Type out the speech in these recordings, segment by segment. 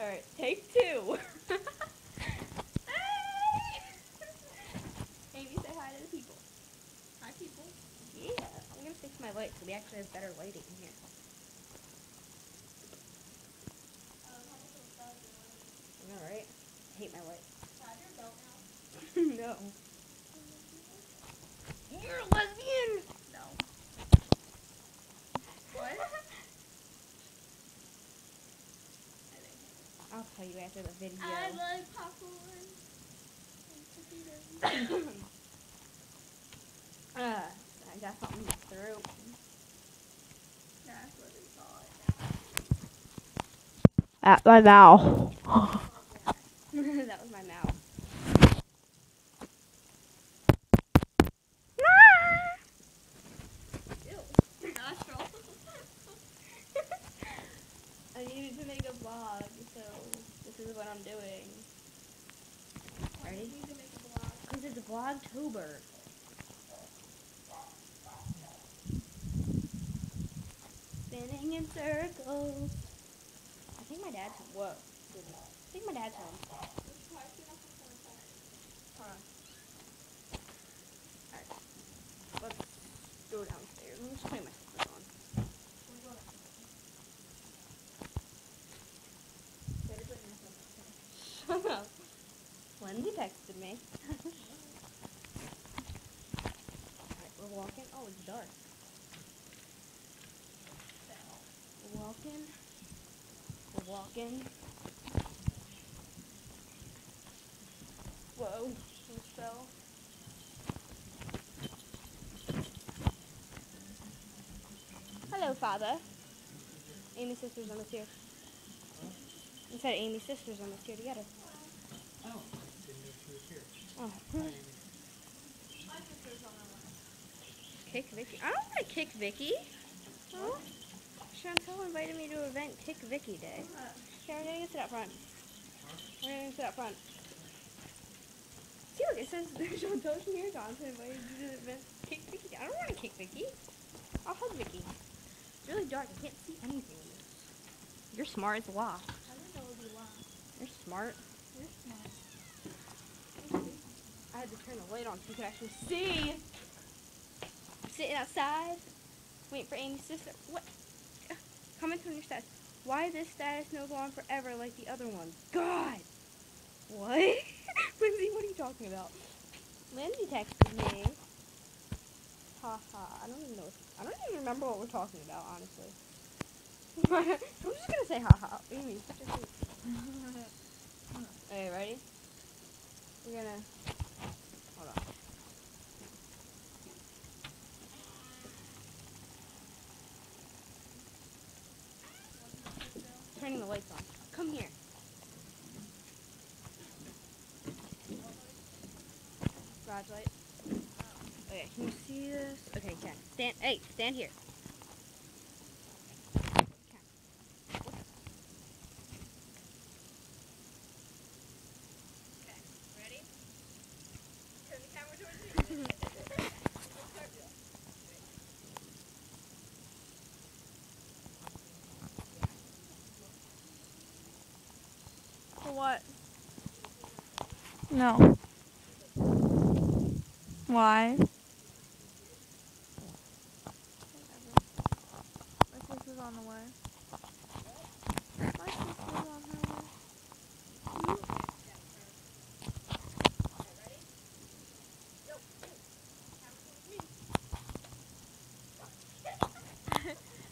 Alright, take 2. Amy, say hi to the people. Hi, people. Yeah, I'm gonna fix my light so we actually have better lighting in here. Alright. I hate my light. Have your belt now? No. You're a lesbian! No. What? I'll tell you after the video. I like popcorn. I got something in my throat. That's what we call it. At my mouth. That was my mouth. Ew. Nostril. I needed to make a vlog, so this is what I'm doing. Why do you need to make a vlog? Because it's Vlogtober. Spinning in circles. I think my dad's home. Whoa. I think my dad's home. Alright. Let's go downstairs. Let me just put my slippers on. Shut up. Lindsay texted me. Alright, we're walking. Oh, it's dark. We're walking. We're walking. Whoa. Almost fell. Hello, Father. Amy's sister's almost here. You said Amy's sister's almost here together. Oh, didn't know she was here. Oh. Hi, Amy. My sister's on her way. Kick Vicky. I don't want to kick Vicky. Oh. Chantel invited me to an event, Kick Vicky Day. Okay, we're gonna sit up front. We're gonna sit up front. See, look, it says Chantel Shamir Johnson invited you to the event, Kick Vicky Day. I don't want to kick Vicky. I'll hug Vicky. It's really dark. I can't see anything in this. You're smart as law. I didn't know it would be long. You're smart. You're smart. I had to turn the light on so you could actually see. Sitting outside, waiting for Amy's sister. What? Comment on your status. Why this status no go on forever like the other ones? God! What? Lindsay, what are you talking about? Lindsay texted me. Haha. I don't even know. I don't even remember what we're talking about, honestly. I'm just gonna say haha. Amy, such a sweet. Okay, ready? We're gonna. Hold on. Turning the lights on. Come here. Garage light. Okay, can you see this? Okay, you can. Stand. Hey, stand here. Okay, ready? Turn the camera towards me. For what? No. Why? My sister's on the way. My sister's on her way.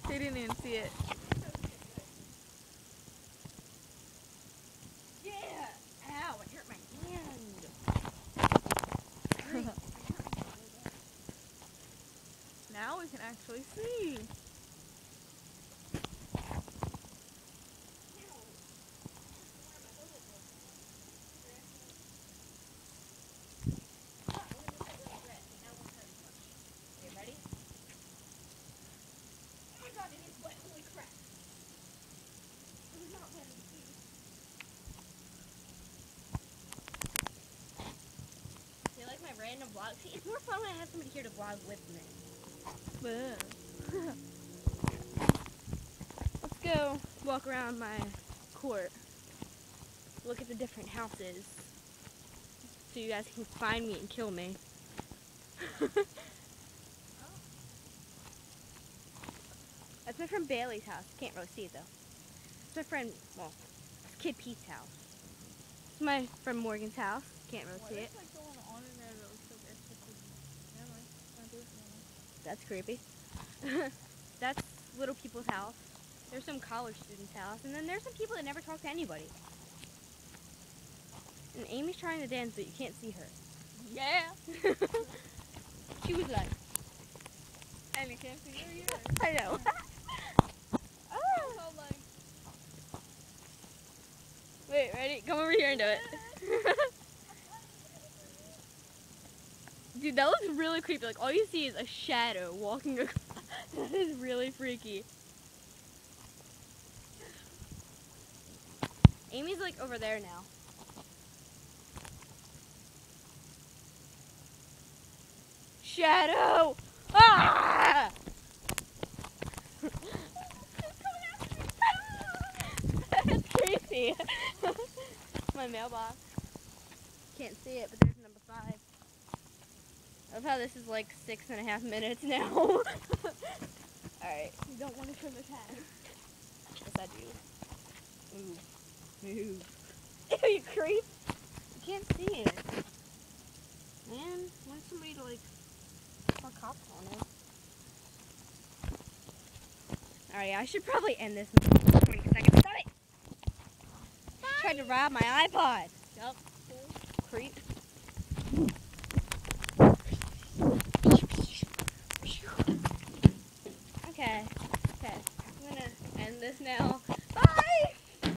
They didn't even see it. Yeah! Ow, it hurt my hand. Now we can actually see. Okay, ready? Oh my god, it is wet. Holy crap. It was not wet. You like my random vlog? See, it's more fun when I have somebody here to vlog with me. Let's go walk around my court. look at the different houses so you guys can find me and kill me. That's my friend Bailey's house. Can't really see it though. It's my friend, well, it's Kid Pete's house. It's my friend Morgan's house. Can't really see it. Like going on in there that looks so bad. Never mind. I'll do it anyway. That's creepy. That's little people's house. There's some college students' house. And then there's some people that never talk to anybody. And Amy's trying to dance, but you can't see her. Yeah. She was like, And you can't see her either. I know. So like, Wait, ready? Come over here and do it. Dude, that looks really creepy. Like, all you see is a shadow walking across. That is really freaky. Amy's like over there now. Shadow! Ah! That's creepy. My mailbox. Can't see it, but there's number 5. I love how this is like 6.5 minutes now. Alright. you don't want to turn the tag. Yes, I do. Move. Move. Ew, you creep. You can't see it. Man, I want somebody to like call cops on it. Alright, I should probably end this in 20 seconds. Stop it! Tried to rob my iPod. Yup. Creep. Okay. Okay. I'm gonna end this now.